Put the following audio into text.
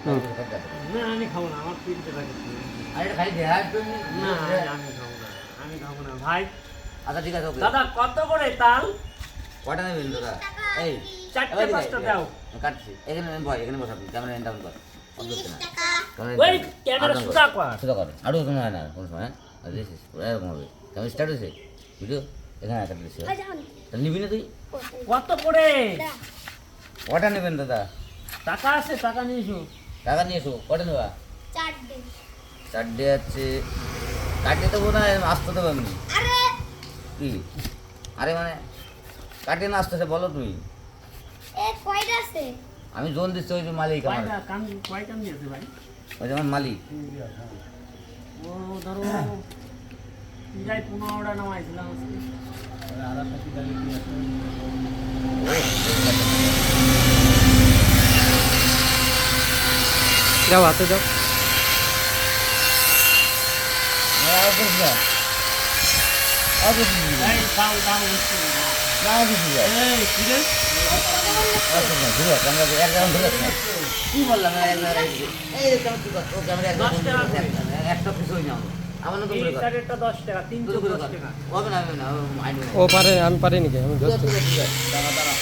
না আমি খাবো না, আমার তিনটে প্যাকেট। আর এটা খালি দেহার জন্য না আমি খাবো না, আমি খাবো না ভাই। আচ্ছা ঠিক আছে ওকে। দাদা কত করে তাল? কটা নেবেন দাদা? এই চারটে পাঁচটা দাও। কাটছি এখানে বয়, এখানে বসাবি, ক্যামেরা এন্ড ডাউন কর। ওই ক্যামেরা সুদা কর। সুদা কর, আরও কোনো হয় না কোনো সময়। হ্যাঁ এরকম হবে। ক্যামেরা স্টার্ট হয়েছে ভিডিও, এখানে একটা দিচ্ছি। তাহলে নিবি না তুই? কত করে? কটা নেবেন দাদা? টাকা আছে, টাকা নিয়ে এসো। টাকা নিয়ে এসো। কটা নেবা? চারটে। চারটে আছে। কাটে তো বোধ হয় আসতে দেবো আমি। আরে কি আরে মানে কাটে না আসতেছে বলো তুমি? এ কয়টা আছে? আমি জোন দিচ্ছি ওই যে মালিক আমার, কয়টা কান, কয় কান দিয়েছে ভাই? ওই যে আমার মালিক। ও ধরো প্রায় 15টা নামাইছিলাম আজকে। যাও হাতে যাও। এই দাও দাও হচ্ছে এই কি রে? কি বললাম একটা কিছু হয়ে যাবো আমার নতুন এই করে কর। শার্টেরটা 10 টাকা, নতুন করে 310 কর। টাকা। হবে না হবে না, ও পারে, আমি পারিনি কে, আমি ধরছি। দাঁড়া দাঁড়া